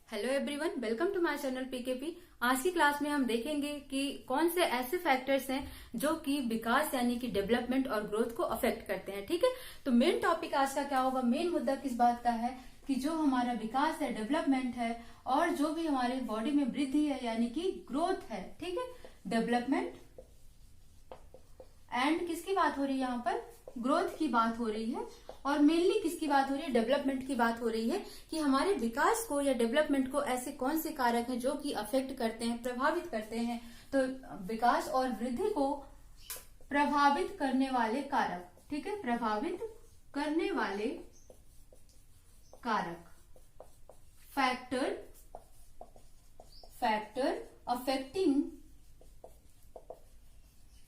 Hello everyone, welcome to my channel PKP. आज की class में हम देखेंगे कि कौन से ऐसे फैक्टर्स हैं जो कि विकास यानी कि डेवलपमेंट और ग्रोथ को अफेक्ट करते हैं। ठीक है, तो मेन टॉपिक आज का क्या होगा, मेन मुद्दा किस बात का है कि जो हमारा विकास है, डेवलपमेंट है, और जो भी हमारे बॉडी में वृद्धि है यानी कि ग्रोथ है। ठीक है, डेवलपमेंट एंड किसकी बात हो रही है, यहाँ पर ग्रोथ की बात हो रही है। और मेनली किसकी बात हो रही है, डेवलपमेंट की बात हो रही है कि हमारे विकास को या डेवलपमेंट को ऐसे कौन से कारक हैं जो कि अफेक्ट करते हैं, प्रभावित करते हैं। तो विकास और वृद्धि को प्रभावित करने वाले कारक, ठीक है, प्रभावित करने वाले कारक, factor affecting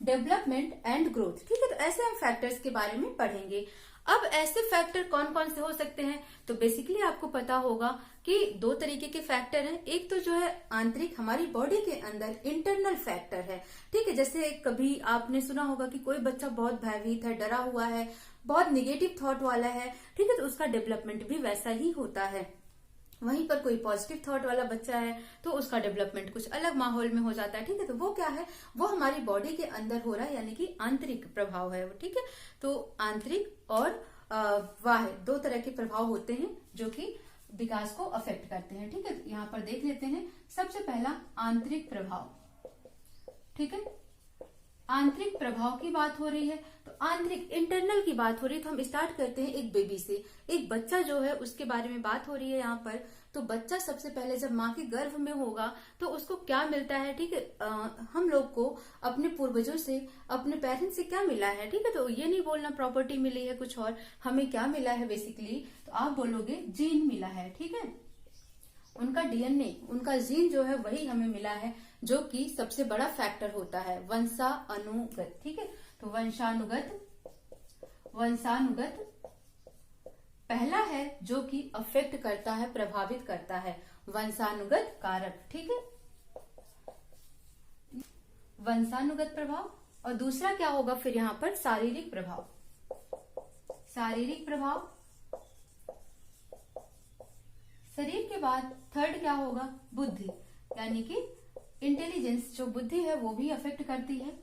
development and growth. ठीक है, तो ऐसे हम फैक्टर्स के बारे में पढ़ेंगे। अब ऐसे फैक्टर कौन कौन से हो सकते हैं, तो बेसिकली आपको पता होगा कि दो तरीके के फैक्टर हैं। एक तो जो है आंतरिक, हमारी बॉडी के अंदर इंटरनल फैक्टर है। ठीक है, जैसे कभी आपने सुना होगा कि कोई बच्चा बहुत भयभीत है, डरा हुआ है, बहुत निगेटिव थॉट वाला है। ठीक है, तो उसका डेवलपमेंट भी वैसा ही होता है। वहीं पर कोई पॉजिटिव थॉट वाला बच्चा है तो उसका डेवलपमेंट कुछ अलग माहौल में हो जाता है। ठीक है, तो वो क्या है, वो हमारी बॉडी के अंदर हो रहा है, यानी कि आंतरिक प्रभाव है वो। ठीक है, तो आंतरिक और बाह्य दो तरह के प्रभाव होते हैं जो कि विकास को अफेक्ट करते हैं। ठीक है, तो यहाँ पर देख लेते हैं। सबसे पहला आंतरिक प्रभाव। ठीक है, आंतरिक प्रभाव की बात हो रही है, तो आंतरिक इंटरनल की बात हो रही है। तो हम स्टार्ट करते हैं एक बेबी से। एक बच्चा जो है उसके बारे में बात हो रही है यहाँ पर। तो बच्चा सबसे पहले जब माँ के गर्भ में होगा तो उसको क्या मिलता है। ठीक है, हम लोग को अपने पूर्वजों से, अपने पेरेंट्स से क्या मिला है। ठीक है, तो ये नहीं बोलना प्रॉपर्टी मिली है कुछ और, हमें क्या मिला है बेसिकली, तो आप बोलोगे जीन मिला है। ठीक है, उनका डीएनए, उनका जीन जो है वही हमें मिला है, जो कि सबसे बड़ा फैक्टर होता है, वंशानुगत। ठीक है, तो वंशानुगत पहला है जो कि अफेक्ट करता है, प्रभावित करता है, वंशानुगत कारक। ठीक है, वंशानुगत प्रभाव। और दूसरा क्या होगा फिर यहाँ पर, शारीरिक प्रभाव। शारीरिक प्रभाव, शरीर के बाद थर्ड क्या होगा, बुद्धि, यानी कि इंटेलिजेंस, जो बुद्धि है वो भी अफेक्ट करती है।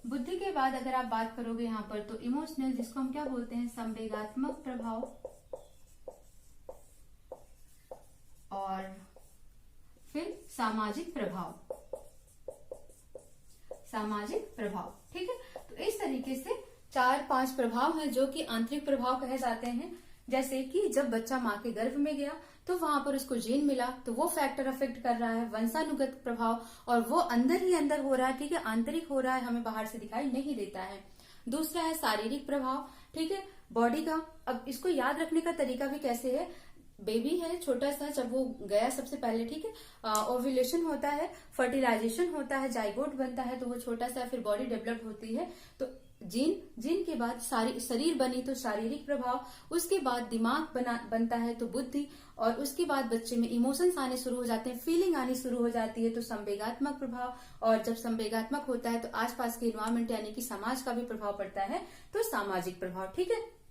बुद्धि के बाद अगर आप बात करोगे यहाँ पर तो इमोशनल, जिसको हम क्या बोलते हैं, संवेगात्मक प्रभाव, और फिर सामाजिक प्रभाव। सामाजिक प्रभाव, ठीक है, तो इस तरीके से 4-5 प्रभाव हैं जो कि आंतरिक प्रभाव कहे जाते हैं। जैसे कि जब बच्चा माँ के गर्भ में गया तो वहां पर उसको जीन मिला, तो वो फैक्टर अफेक्ट कर रहा है, वंशानुगत प्रभाव, और वो अंदर ही अंदर हो रहा है। ठीक है, आंतरिक हो रहा है, हमें बाहर से दिखाई नहीं देता है। दूसरा है शारीरिक प्रभाव। ठीक है, बॉडी का। अब इसको याद रखने का तरीका भी कैसे है, बेबी है छोटा सा, जब वो गया सबसे पहले, ठीक है, ओव्यूलेशन होता है, फर्टिलाइजेशन होता है, जाइगोट बनता है, तो वो छोटा सा, फिर बॉडी डेवलप होती है, तो जीन के बाद शरीर बनी तो शारीरिक प्रभाव, उसके बाद दिमाग बनता है तो बुद्धि, और उसके बाद बच्चे में इमोशंस आने शुरू हो जाते हैं, फीलिंग आनी शुरू हो जाती है तो संवेगात्मक प्रभाव, और जब संवेगात्मक होता है तो आसपास के इन्वायरमेंट यानी कि समाज का भी प्रभाव पड़ता है, तो सामाजिक प्रभाव। ठीक है,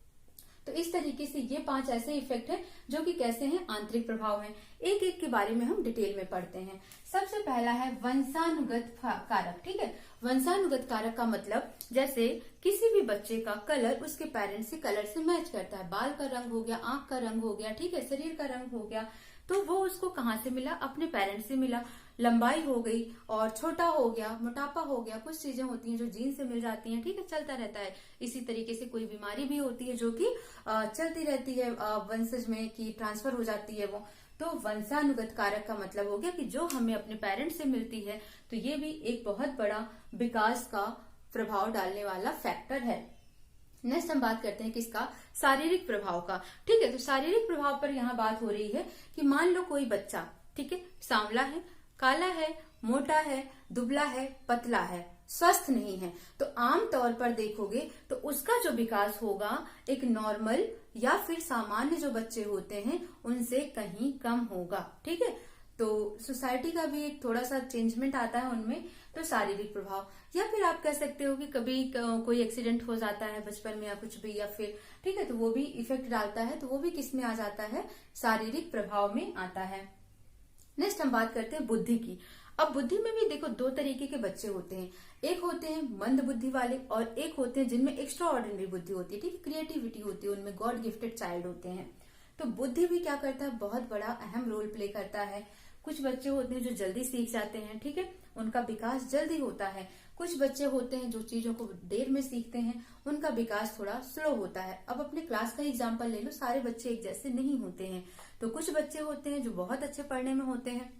तो इस तरीके से ये 5 ऐसे इफेक्ट हैं जो कि कैसे हैं, आंतरिक प्रभाव हैं। एक एक के बारे में हम डिटेल में पढ़ते हैं। सबसे पहला है वंशानुगत कारक। ठीक है, वंशानुगत कारक का मतलब, जैसे किसी भी बच्चे का कलर उसके पेरेंट्स के कलर से मैच करता है, बाल का रंग हो गया, आंख का रंग हो गया, ठीक है, शरीर का रंग हो गया, तो वो उसको कहाँ से मिला, अपने पेरेंट्स से मिला। लंबाई हो गई, और छोटा हो गया, मोटापा हो गया, कुछ चीजें होती हैं जो जीन से मिल जाती हैं। ठीक है, चलता रहता है। इसी तरीके से कोई बीमारी भी होती है जो कि चलती रहती है, वंशज में की ट्रांसफर हो जाती है वो। तो वंशानुगत कारक का मतलब हो गया कि जो हमें अपने पेरेंट्स से मिलती है, तो ये भी एक बहुत बड़ा विकास का प्रभाव डालने वाला फैक्टर है। नेक्स्ट हम बात करते हैं किसका, शारीरिक प्रभाव का। ठीक है, तो शारीरिक प्रभाव पर यहाँ बात हो रही है कि मान लो कोई बच्चा, ठीक है, सांवला है, काला है, मोटा है, दुबला है, पतला है, स्वस्थ नहीं है, तो आम तौर पर देखोगे तो उसका जो विकास होगा एक नॉर्मल या फिर सामान्य जो बच्चे होते हैं उनसे कहीं कम होगा। ठीक है, तो सोसाइटी का भी एक थोड़ा सा चेंजमेंट आता है उनमें। तो शारीरिक प्रभाव, या फिर आप कह सकते हो कि कभी कोई एक्सीडेंट हो जाता है बचपन में या कुछ भी, या फिर, ठीक है, तो वो भी इफेक्ट डालता है, तो वो भी किस में आ जाता है, शारीरिक प्रभाव में आता है। नेक्स्ट हम बात करते हैं बुद्धि की। अब बुद्धि में भी देखो दो तरीके के बच्चे होते हैं, एक होते हैं मंद बुद्धि वाले और एक होते हैं जिनमें एक्स्ट्रा ऑर्डिनरी बुद्धि होती है, ठीक है, क्रिएटिविटी होती है, उनमें गॉड गिफ्टेड चाइल्ड होते हैं। तो बुद्धि भी क्या करता है, बहुत बड़ा अहम रोल प्ले करता है। कुछ बच्चे होते हैं जो जल्दी सीख जाते हैं, ठीक है, उनका विकास जल्दी होता है। कुछ बच्चे होते हैं जो चीजों को देर में सीखते हैं, उनका विकास थोड़ा स्लो होता है। अब अपने क्लास का एग्जांपल ले लो, सारे बच्चे एक जैसे नहीं होते हैं। तो कुछ बच्चे होते हैं जो बहुत अच्छे पढ़ने में होते हैं,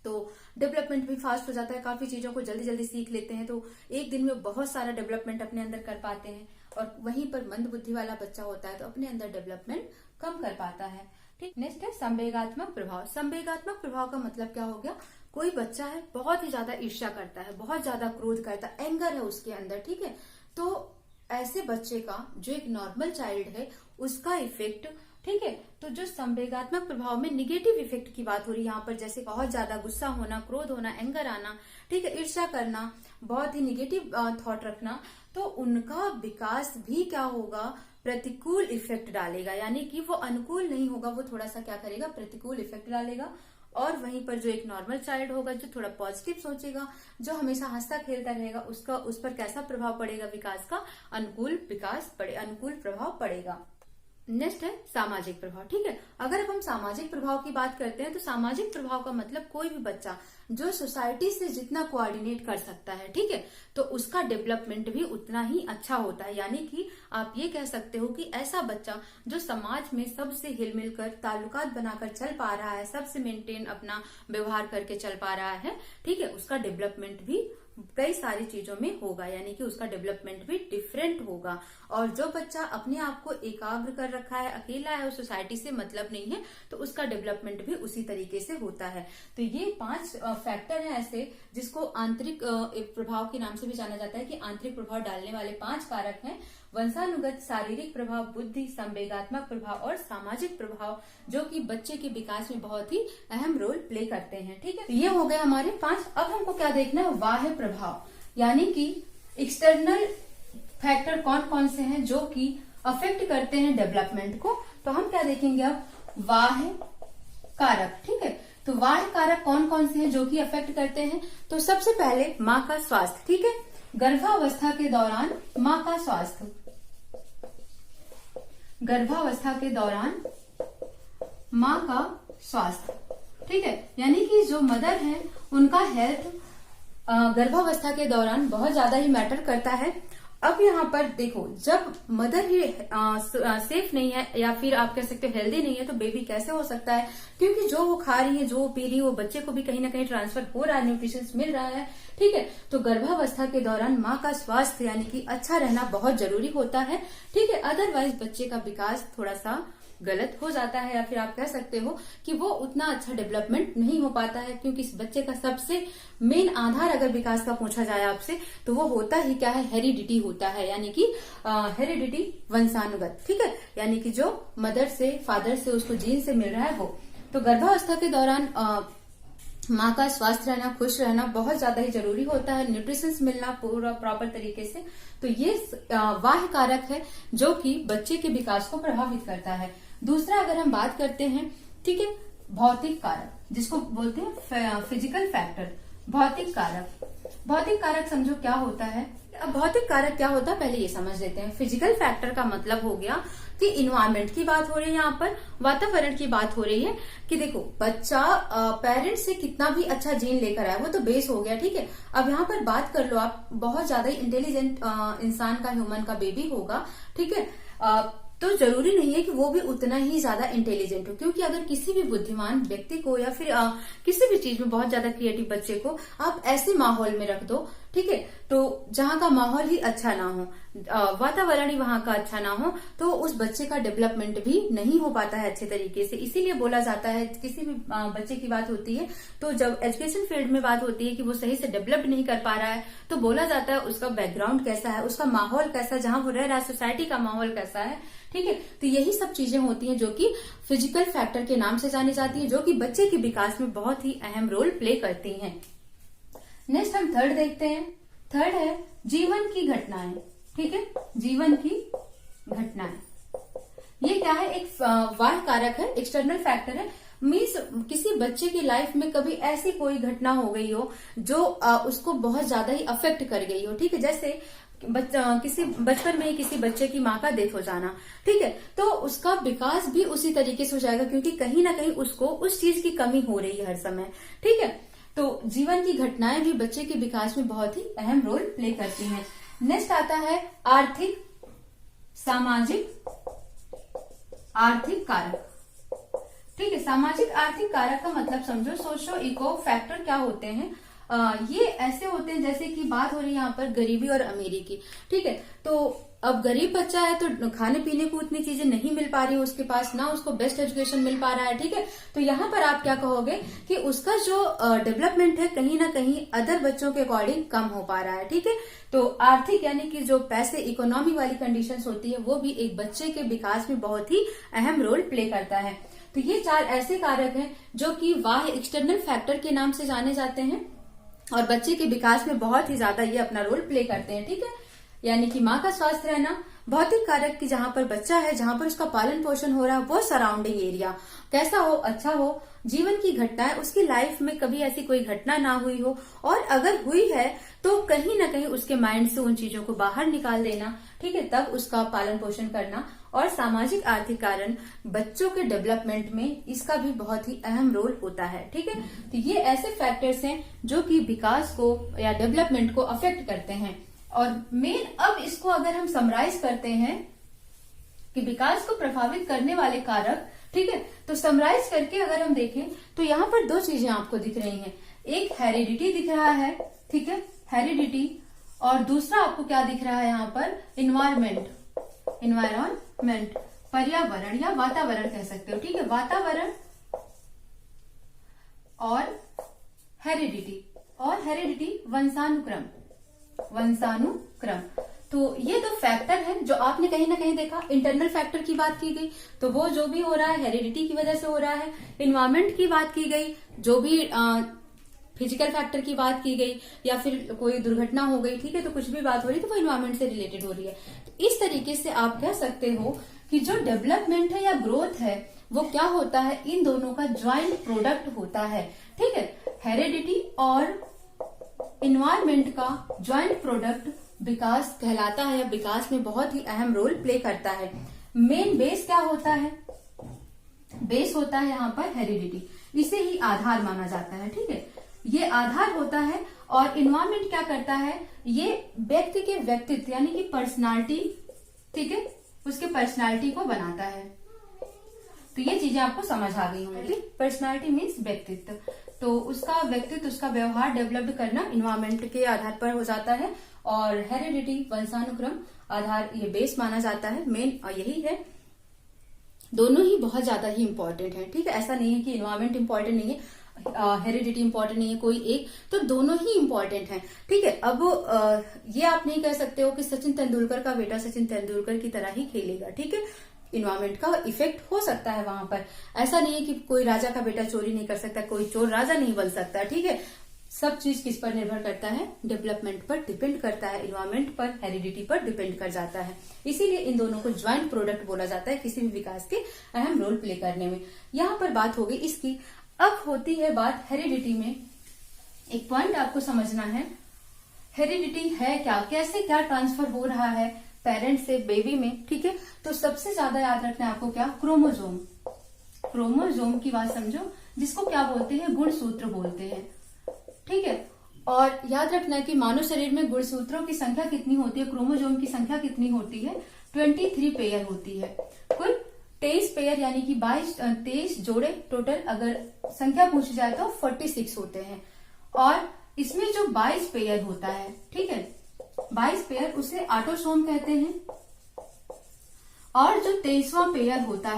तो डेवलपमेंट भी फास्ट हो जाता है, काफी चीजों को जल्दी जल्दी सीख लेते हैं, तो एक दिन में बहुत सारा डेवलपमेंट अपने अंदर कर पाते हैं। और वहीं पर मंद बुद्धि वाला बच्चा होता है तो अपने अंदर डेवलपमेंट कम कर पाता है। ठीक, नेक्स्ट है संवेगात्मक प्रभाव। संवेगात्मक प्रभाव का मतलब क्या हो गया, कोई बच्चा है बहुत ही ज्यादा ईर्ष्या करता है, बहुत ज्यादा क्रोध करता है, एंगर है उसके अंदर, ठीक है, तो ऐसे बच्चे का जो एक नॉर्मल चाइल्ड है उसका इफेक्ट, ठीक है, तो जो संवेगात्मक प्रभाव में निगेटिव इफेक्ट की बात हो रही है यहाँ पर, जैसे बहुत ज्यादा गुस्सा होना, क्रोध होना, एंगर आना, ठीक है, ईर्ष्या करना, बहुत ही निगेटिव थॉट रखना, तो उनका विकास भी क्या होगा, प्रतिकूल इफेक्ट डालेगा, यानी कि वो अनुकूल नहीं होगा, वो थोड़ा सा क्या करेगा, प्रतिकूल इफेक्ट डालेगा। और वहीं पर जो एक नॉर्मल चाइल्ड होगा, जो थोड़ा पॉजिटिव सोचेगा, जो हमेशा हंसता खेलता रहेगा, उसका उस पर कैसा प्रभाव पड़ेगा, विकास का अनुकूल अनुकूल प्रभाव पड़ेगा। नेक्स्ट है सामाजिक प्रभाव। ठीक है, अगर अब हम सामाजिक प्रभाव की बात करते हैं तो सामाजिक प्रभाव का मतलब कोई भी बच्चा जो सोसाइटी से जितना कोऑर्डिनेट कर सकता है, ठीक है, तो उसका डेवलपमेंट भी उतना ही अच्छा होता है। यानी कि आप ये कह सकते हो कि ऐसा बच्चा जो समाज में सबसे हिल मिलकर ताल्लुकात बनाकर चल पा रहा है, सबसे मेंटेन अपना व्यवहार करके चल पा रहा है, ठीक है, उसका डेवलपमेंट भी कई सारी चीजों में होगा, यानी कि उसका डेवलपमेंट भी डिफरेंट होगा। और जो बच्चा अपने आप को एकाग्र कर रखा है, अकेला है, उस सोसाइटी से मतलब नहीं है, तो उसका डेवलपमेंट भी उसी तरीके से होता है। तो ये 5 फैक्टर हैं ऐसे जिसको आंतरिक प्रभाव के नाम से भी जाना जाता है कि आंतरिक प्रभाव डालने वाले 5 कारक हैं, वंशानुगत, शारीरिक प्रभाव, बुद्धि, संवेगात्मक प्रभाव और सामाजिक प्रभाव, जो कि बच्चे के विकास में बहुत ही अहम रोल प्ले करते हैं। ठीक है, तो ये हो गए हमारे 5। अब हमको क्या देखना है, बाह्य प्रभाव, यानी कि एक्सटर्नल फैक्टर कौन कौन से हैं जो कि अफेक्ट करते हैं डेवलपमेंट को। तो हम क्या देखेंगे अब, बाह्य कारक। ठीक है, तो बाह्य कारक कौन कौन से हैं जो कि अफेक्ट करते हैं। तो सबसे पहले माँ का स्वास्थ्य। ठीक है, गर्भावस्था के दौरान माँ का स्वास्थ्य, गर्भावस्था के दौरान माँ का स्वास्थ्य, ठीक है, यानी कि जो मदर है उनका हेल्थ गर्भावस्था के दौरान बहुत ज्यादा ही मैटर करता है। अब यहाँ पर देखो, जब मदर ही सेफ नहीं है या फिर आप कह सकते हो हेल्दी नहीं है, तो बेबी कैसे हो सकता है, क्योंकि जो वो खा रही है, जो वो पी रही है, वो बच्चे को भी कहीं ना कहीं ट्रांसफर हो रहा है, न्यूट्रिशन मिल रहा है। ठीक है, तो गर्भावस्था के दौरान माँ का स्वास्थ्य यानी कि अच्छा रहना बहुत जरूरी होता है। ठीक है, अदरवाइज बच्चे का विकास थोड़ा सा गलत हो जाता है, या फिर आप कह सकते हो कि वो उतना अच्छा डेवलपमेंट नहीं हो पाता है, क्योंकि इस बच्चे का सबसे मेन आधार अगर विकास का पूछा जाए आपसे, तो वो होता ही क्या है, हेरिडिटी होता है, यानी कि हेरिडिटी, वंशानुगत। ठीक है, यानी कि जो मदर से, फादर से, उसको जीन से मिल रहा है वो। तो गर्भावस्था के दौरान माँ का स्वास्थ्य रहना, खुश रहना बहुत ज्यादा ही जरूरी होता है, न्यूट्रिशंस मिलना पूरा प्रॉपर तरीके से। तो ये बाह्य कारक है जो कि बच्चे के विकास को प्रभावित करता है। दूसरा अगर हम बात करते हैं, ठीक है, भौतिक कारक, जिसको बोलते हैं फिजिकल फैक्टर, भौतिक कारक। भौतिक कारक समझो क्या होता है। अब भौतिक कारक क्या होता है पहले ये समझ लेते हैं। फिजिकल फैक्टर का मतलब हो गया कि इन्वायरमेंट की बात हो रही है, यहाँ पर वातावरण की बात हो रही है कि देखो बच्चा पेरेंट्स से कितना भी अच्छा जीन लेकर आया, वो तो बेस हो गया। ठीक है, अब यहाँ पर बात कर लो आप, बहुत ज्यादा इंटेलिजेंट इंसान का, ह्यूमन का बेबी होगा, ठीक है, तो जरूरी नहीं है कि वो भी उतना ही ज्यादा इंटेलिजेंट हो, क्योंकि अगर किसी भी बुद्धिमान व्यक्ति को या फिर किसी भी चीज में बहुत ज्यादा क्रिएटिव बच्चे को आप ऐसे माहौल में रख दो, ठीक है, तो जहाँ का माहौल ही अच्छा ना हो, वातावरण ही वहां का अच्छा ना हो, तो उस बच्चे का डेवलपमेंट भी नहीं हो पाता है अच्छे तरीके से। इसीलिए बोला जाता है, किसी भी बच्चे की बात होती है तो जब एजुकेशन फील्ड में बात होती है कि वो सही से डेवलप नहीं कर पा रहा है, तो बोला जाता है उसका बैकग्राउंड कैसा है, उसका माहौल कैसा है, जहां वो रह रहा है, सोसाइटी का माहौल कैसा है। ठीक है, तो यही सब चीजें होती हैं जो कि फिजिकल फैक्टर के नाम से जानी जाती है, जो कि बच्चे के विकास में बहुत ही अहम रोल प्ले करती हैं। नेक्स्ट हम थर्ड देखते हैं। थर्ड है जीवन की घटनाएं। ठीक है, जीवन की घटनाएं, ये क्या है, एक बाह्य कारक है, एक्सटर्नल फैक्टर है। मीन्स किसी बच्चे की लाइफ में कभी ऐसी कोई घटना हो गई हो जो उसको बहुत ज्यादा ही अफेक्ट कर गई हो, ठीक है। जैसे किसी बचपन में ही किसी बच्चे की माँ का डेथ हो जाना, ठीक है, तो उसका विकास भी उसी तरीके से हो जाएगा, क्योंकि कहीं ना कहीं उसको उस चीज की कमी हो रही है हर समय, ठीक है। तो जीवन की घटनाएं भी बच्चे के विकास में बहुत ही अहम रोल प्ले करती हैं। नेक्स्ट आता है आर्थिक सामाजिक आर्थिक कारक, ठीक है। सामाजिक आर्थिक कारक का मतलब समझो, सोशो इको फैक्टर क्या होते हैं, ये ऐसे होते हैं जैसे कि बात हो रही है यहाँ पर गरीबी और अमीरी की, ठीक है। तो अब गरीब बच्चा है तो खाने पीने को उतनी चीजें नहीं मिल पा रही है उसके पास, ना उसको बेस्ट एजुकेशन मिल पा रहा है, ठीक है। तो यहाँ पर आप क्या कहोगे कि उसका जो डेवलपमेंट है कहीं ना कहीं अदर बच्चों के अकॉर्डिंग कम हो पा रहा है, ठीक है। तो आर्थिक यानी कि जो पैसे इकोनॉमी वाली कंडीशंस होती है वो भी एक बच्चे के विकास में बहुत ही अहम रोल प्ले करता है। तो ये 4 ऐसे कारक हैं जो कि बाह्य एक्सटर्नल फैक्टर के नाम से जाने जाते हैं और बच्चे के विकास में बहुत ही ज्यादा ये अपना रोल प्ले करते हैं, ठीक है। यानी कि माँ का स्वस्थ रहना, भौतिक कारक की जहां पर बच्चा है, जहां पर उसका पालन पोषण हो रहा है वो सराउंडिंग एरिया कैसा हो, अच्छा हो, जीवन की घटनाएं, उसकी लाइफ में कभी ऐसी कोई घटना ना हुई हो, और अगर हुई है तो कहीं ना कहीं उसके माइंड से उन चीजों को बाहर निकाल देना, ठीक है, तब उसका पालन पोषण करना। और सामाजिक आर्थिक कारण बच्चों के डेवलपमेंट में इसका भी बहुत ही अहम रोल होता है, ठीक है। तो ये ऐसे फैक्टर्स हैं जो कि विकास को या डेवलपमेंट को अफेक्ट करते हैं। और मेन अब इसको अगर हम समराइज करते हैं कि विकास को प्रभावित करने वाले कारक, ठीक है, तो समराइज करके अगर हम देखें तो यहाँ पर 2 चीजें आपको दिख रही हैं, एक हेरिडिटी दिख रहा है, ठीक है, हेरिडिटी, और दूसरा आपको क्या दिख रहा है यहाँ पर, इन्वायरमेंट, पर्यावरण या वातावरण कह सकते हो, ठीक है, वातावरण और हेरिडिटी वंशानुक्रम। तो ये 2 फैक्टर हैं जो आपने कहीं ना कहीं देखा। इंटरनल फैक्टर की बात की गई तो वो जो भी हो रहा है हेरिडिटी की वजह से हो रहा है, इन्वायरमेंट की बात की गई, जो भी फिजिकल फैक्टर की बात की गई, या फिर कोई दुर्घटना हो गई, ठीक है, तो कुछ भी बात हो रही है तो वो इन्वायरमेंट से रिलेटेड हो रही है। तो इस तरीके से आप कह सकते हो कि जो डेवलपमेंट है या ग्रोथ है वो क्या होता है, इन दोनों का ज्वाइंट प्रोडक्ट होता है, ठीक है। हेरिडिटी और इन्वायरमेंट का ज्वाइंट प्रोडक्ट विकास कहलाता है, या विकास में बहुत ही अहम रोल प्ले करता है। मेन बेस क्या होता है, बेस होता है यहाँ पर हेरिडिटी, इसे ही आधार माना जाता है, ठीक है, ये आधार होता है। और इन्वायरमेंट क्या करता है, ये व्यक्ति के व्यक्तित्व यानी कि पर्सनालिटी, ठीक है, उसके पर्सनालिटी को बनाता है। तो ये चीजें आपको समझ आ गई होंगी। पर्सनालिटी मीन्स व्यक्तित्व, तो उसका व्यक्तित्व, उसका व्यवहार डेवलप करना इन्वायरमेंट के आधार पर हो जाता है। और हेरिडिटी वंशानुक्रम आधार, ये बेस माना जाता है, मेन यही है। दोनों ही बहुत ज्यादा ही इंपॉर्टेंट है, ठीक है, ऐसा नहीं है कि इन्वायरमेंट इंपॉर्टेंट नहीं है, हेरिडिटी इंपॉर्टेंट नहीं है कोई एक, तो दोनों ही इंपॉर्टेंट हैं, ठीक है। अब ये आप नहीं कह सकते हो कि सचिन तेंदुलकर का बेटा सचिन तेंदुलकर की तरह ही खेलेगा, ठीक है, इन्वायरमेंट का इफेक्ट हो सकता है वहां पर। ऐसा नहीं है कि कोई राजा का बेटा चोरी नहीं कर सकता, कोई चोर राजा नहीं बन सकता, ठीक है। सब चीज किस पर निर्भर करता है, डेवलपमेंट पर डिपेंड करता है, इन्वायरमेंट पर, हेरिडिटी पर डिपेंड कर जाता है। इसीलिए इन दोनों को ज्वाइंट प्रोडक्ट बोला जाता है किसी भी विकास के अहम रोल प्ले करने में। यहाँ पर बात हो गई इसकी। अब होती है बात हेरिडिटी में। एक पॉइंट आपको समझना है, हेरिडिटी है क्या, कैसे क्या ट्रांसफर हो रहा है पेरेंट से बेबी में, ठीक है। तो सबसे ज्यादा याद रखना है आपको क्या, क्रोमोजोम। क्रोमोजोम की बात समझो, जिसको क्या बोलते हैं, गुणसूत्र बोलते हैं, ठीक है। और याद रखना है कि मानव शरीर में गुणसूत्रों की संख्या कितनी होती है, क्रोमोजोम की संख्या कितनी होती है, 23 पेयर होती है। कुल 23 पेयर यानी कि 23 जोड़े टोटल अगर संख्या पूछी जाए तो 46 होते हैं। और इसमें जो 22 पेयर होता है, ठीक है, 22 पेयर उसे ऑटोसोम कहते हैं। और जो 23वां पेयर होता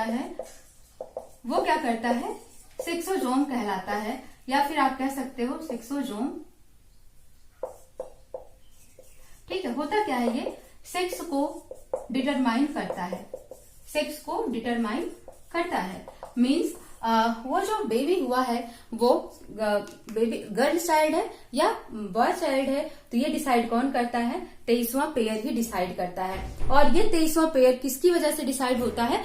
है वो क्या करता है, सेक्सोजोम कहलाता है, या फिर आप कह सकते हो सेक्सोजोम, ठीक है। होता क्या है, ये सेक्स को डिटरमाइन करता है, मीन्स वो जो बेबी हुआ है वो बेबी गर्ल चाइल्ड है या बॉय चाइल्ड है, तो ये डिसाइड कौन करता है, 23वां पेयर ही डिसाइड करता है। और ये 23वां पेयर किसकी वजह से डिसाइड होता है,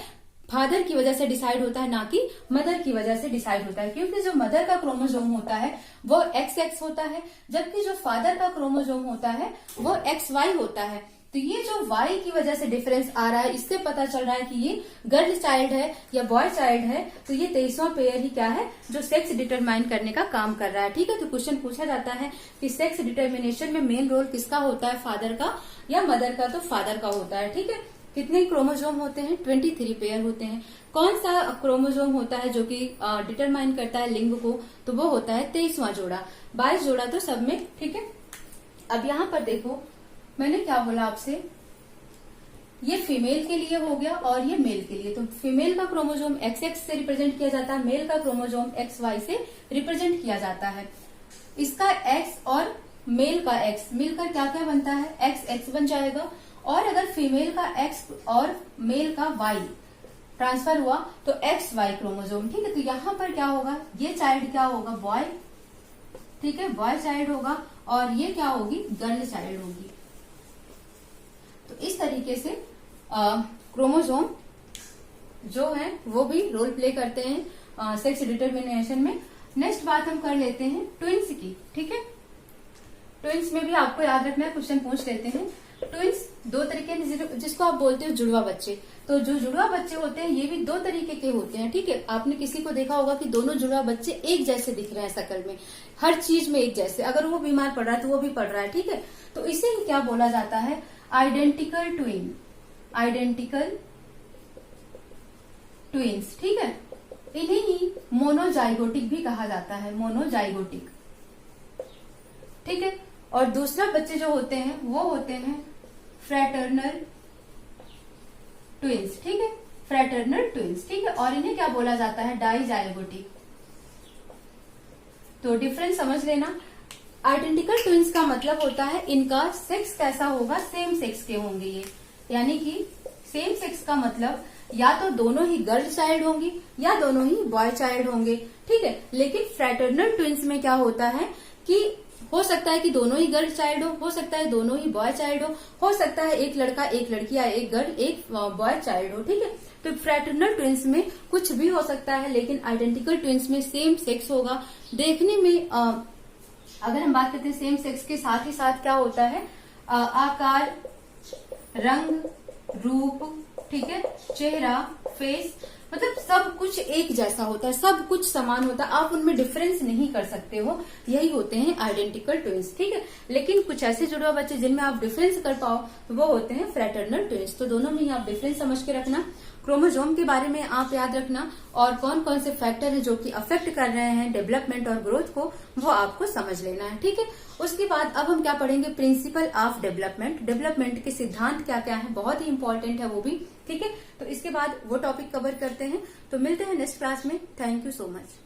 फादर की वजह से डिसाइड होता है, ना कि मदर की वजह से डिसाइड होता है, क्योंकि जो मदर का क्रोमोसोम होता है वो XX होता है, जबकि जो फादर का क्रोमोसोम होता है वो XY होता है। तो ये जो Y की वजह से डिफरेंस आ रहा है, इससे पता चल रहा है कि ये गर्ल चाइल्ड है या बॉय चाइल्ड है। तो ये 23वां पेयर ही क्या है, जो सेक्स डिटरमाइन करने का काम कर रहा है। ठीक है, तो क्वेश्चन पूछा जाता है कि सेक्स डिटर्मिनेशन में मेन रोल किसका होता है, फादर का या मदर का? तो फादर का होता है। ठीक है, कितने क्रोमोसोम होते हैं? 23 पेयर होते हैं। कौन सा क्रोमोसोम होता है जो कि डिटरमाइन करता है लिंग को? तो वो होता है 23वां जोड़ा। 22 जोड़ा तो सब में। ठीक है, अब यहाँ पर देखो मैंने क्या बोला आपसे, ये फीमेल के लिए हो गया और ये मेल के लिए। तो फीमेल का क्रोमोसोम XX से रिप्रेजेंट किया जाता है, मेल का क्रोमोसोम XY से रिप्रेजेंट किया जाता है। इसका X और मेल का X मिलकर क्या क्या बनता है, XX बन जाएगा। और अगर फीमेल का X और मेल का Y ट्रांसफर हुआ तो XY क्रोमोसोम। ठीक है, तो यहाँ पर क्या होगा, ये चाइल्ड क्या होगा, बॉय। ठीक है, बॉय चाइल्ड होगा और ये क्या होगी, गर्ल चाइल्ड होगी। तो इस तरीके से क्रोमोसोम जो है वो भी रोल प्ले करते हैं सेक्स डिटरमिनेशन में। नेक्स्ट बात हम कर लेते हैं ट्विंस की। ठीक है, ट्विंस में भी आपको याद रखना है, क्वेश्चन पूछ लेते हैं। ट्विंस दो तरीके, जिसको आप बोलते हो जुड़वा बच्चे। तो जो जुड़वा बच्चे होते हैं ये भी दो तरीके के होते हैं। ठीक है, आपने किसी को देखा होगा कि दोनों जुड़वा बच्चे एक जैसे दिख रहे हैं शक्ल में, हर चीज में एक जैसे। अगर वो बीमार पड़ रहा है तो वो भी पड़ रहा है। ठीक है, तो इसे ही क्या बोला जाता है, आइडेंटिकल ट्विन, आइडेंटिकल ट्विंस। ठीक है, इन्हें ही मोनोजाइगोटिक भी कहा जाता है, मोनोजाइगोटिक। ठीक है, और दूसरा बच्चे जो होते हैं वो होते हैं फ्रैटर्नल ट्विंस। ठीक है, फ्रैटर्नल ट्विंस। ठीक है, और इन्हें क्या बोला जाता है, डाइजाइगोटिक। तो डिफरेंस समझ लेना। आइडेंटिकल ट्विंस का मतलब होता है इनका सेक्स कैसा होगा, सेम सेक्स के होंगे ये, यानी कि सेम सेक्स का मतलब या तो दोनों ही गर्ल चाइल्ड होंगी या दोनों ही बॉय चाइल्ड होंगे। ठीक है, लेकिन फ्रैटर्नल ट्विंस में क्या होता है कि हो सकता है कि दोनों ही गर्ल चाइल्ड हो सकता है दोनों ही बॉय चाइल्ड हो सकता है एक लड़का एक लड़की या एक गर्ल एक बॉय चाइल्ड हो। ठीक है, तो फ्रैटर्नल ट्विंस में कुछ भी हो सकता है, लेकिन आइडेंटिकल ट्विंस में सेम सेक्स होगा। देखने में अगर हम बात करते हैं सेम सेक्स के साथ ही साथ क्या होता है, आकार, रंग, रूप, ठीक है, चेहरा, फेस, मतलब सब कुछ एक जैसा होता है, सब कुछ समान होता है, आप उनमें डिफरेंस नहीं कर सकते हो। यही होते हैं आइडेंटिकल ट्विंस। ठीक है, लेकिन कुछ ऐसे जुड़वा बच्चे जिनमें आप डिफरेंस कर पाओ तो वो होते हैं फ्रैटर्नल ट्विंस। तो दोनों में ही आप डिफरेंस समझ के रखना। क्रोमोसोम के बारे में आप याद रखना, और कौन कौन से फैक्टर है जो कि अफेक्ट कर रहे हैं डेवलपमेंट और ग्रोथ को, वो आपको समझ लेना है। ठीक है, उसके बाद अब हम क्या पढ़ेंगे, प्रिंसिपल ऑफ डेवलपमेंट। डेवलपमेंट के सिद्धांत क्या क्या है, बहुत ही इंपॉर्टेंट है वो भी। ठीक है, तो इसके बाद वो टॉपिक कवर करते हैं। तो मिलते हैं नेक्स्ट क्लास में। Thank you so much.